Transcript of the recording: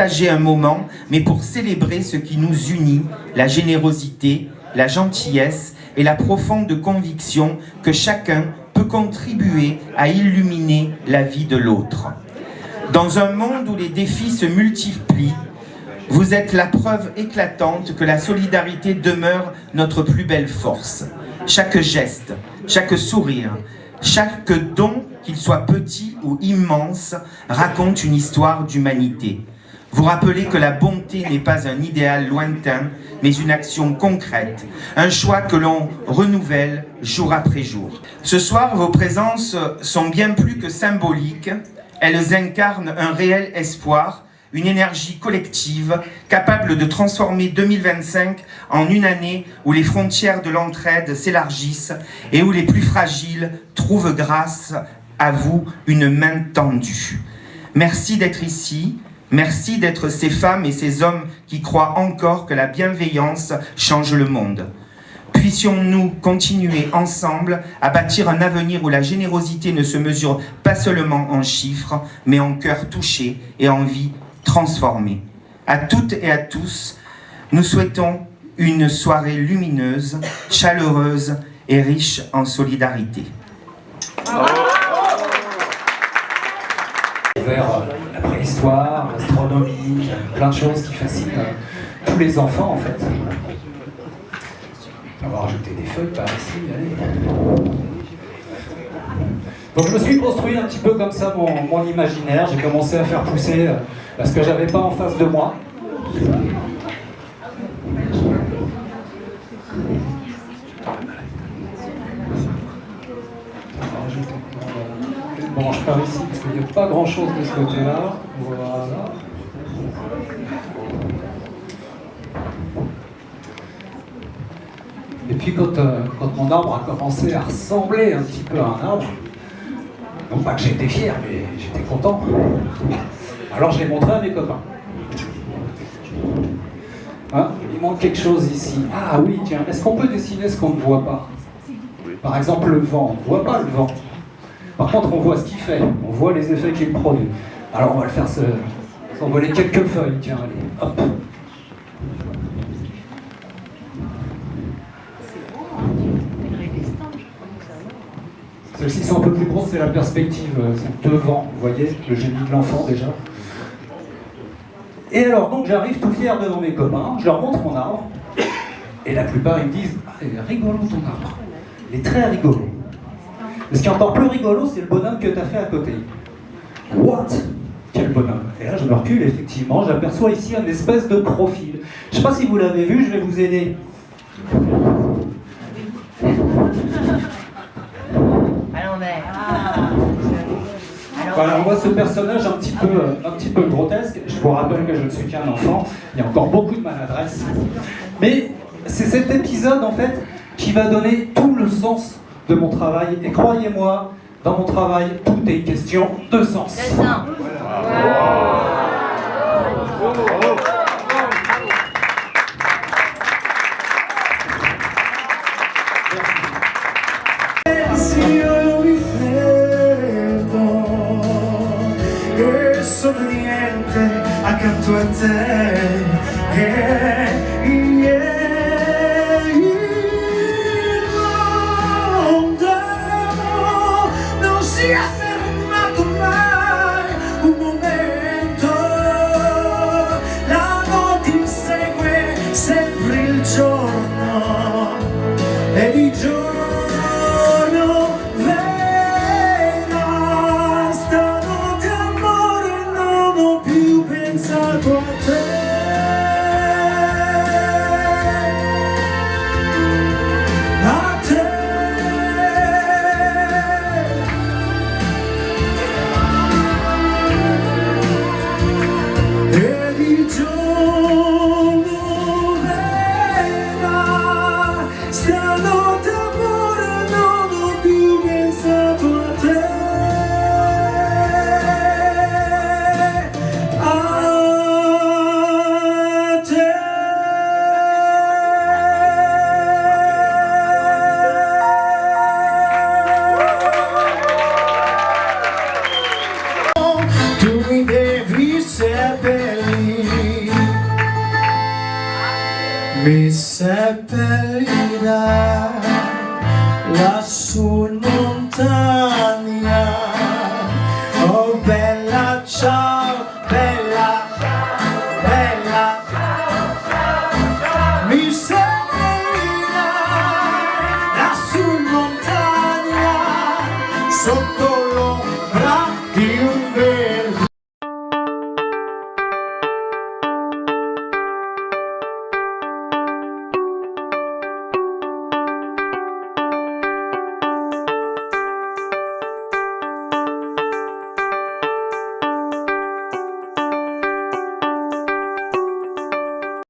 partager un moment, mais pour célébrer ce qui nous unit, la générosité, la gentillesse et la profonde conviction que chacun peut contribuer à illuminer la vie de l'autre. Dans un monde où les défis se multiplient, vous êtes la preuve éclatante que la solidarité demeure notre plus belle force. Chaque geste, chaque sourire, chaque don, qu'il soit petit ou immense, raconte une histoire d'humanité. Vous rappelez que la bonté n'est pas un idéal lointain, mais une action concrète, un choix que l'on renouvelle jour après jour. Ce soir, vos présences sont bien plus que symboliques, elles incarnent un réel espoir, une énergie collective capable de transformer 2025 en une année où les frontières de l'entraide s'élargissent et où les plus fragiles trouvent grâce à vous une main tendue. Merci d'être ici, merci d'être ces femmes et ces hommes qui croient encore que la bienveillance change le monde. Puissions-nous continuer ensemble à bâtir un avenir où la générosité ne se mesure pas seulement en chiffres, mais en cœurs touchés et en vies transformées. À toutes et à tous, nous souhaitons une soirée lumineuse, chaleureuse et riche en solidarité. Vers la préhistoire, l'astronomie, plein de choses qui fascinent tous les enfants en fait. On va rajouter des feuilles par ici, allez. Donc je me suis construit un petit peu comme ça mon imaginaire. J'ai commencé à faire pousser ce que j'avais pas en face de moi. Bon, je pars ici parce qu'il n'y a pas grand chose de ce côté-là. Voilà. Et puis quand mon arbre a commencé à ressembler un petit peu à un arbre, non pas que j'étais fier, mais j'étais content. Alors je l'ai montré à mes copains. Hein, il manque quelque chose ici. Ah oui, tiens, est-ce qu'on peut dessiner ce qu'on ne voit pas? Par exemple le vent, on ne voit pas le vent. Par contre on voit ce qu'il fait, on voit les effets qu'il produit. Alors on va le faire s'envoler quelques feuilles, tiens, allez, hop. Celles-ci sont un peu plus grosses, c'est la perspective, c'est devant, vous voyez, le génie de l'enfant déjà. Et alors, donc j'arrive tout fier devant mes copains, je leur montre mon arbre, et la plupart ils me disent « Ah, il est rigolo ton arbre, il est très rigolo. » Mais ce qui est encore plus rigolo, c'est le bonhomme que tu as fait à côté. What? Quel bonhomme? Et là je me recule, effectivement, j'aperçois ici un espèce de profil. Je ne sais pas si vous l'avez vu, je vais vous aider. Voilà, on voit ce personnage un petit peu grotesque. Je vous rappelle que je ne suis qu'un enfant, il y a encore beaucoup de maladresse. Mais c'est cet épisode en fait qui va donner tout le sens de mon travail. Et croyez-moi, dans mon travail, tout est question de sens. Sono niente accanto a te, il mondo non si è fermato mai un momento, la notte insegue sempre il giorno e di giorno pensato a te. lassù in montagna. Oh bella, ciao, bella, bella, mi seppellirà lassù in montagna, sotto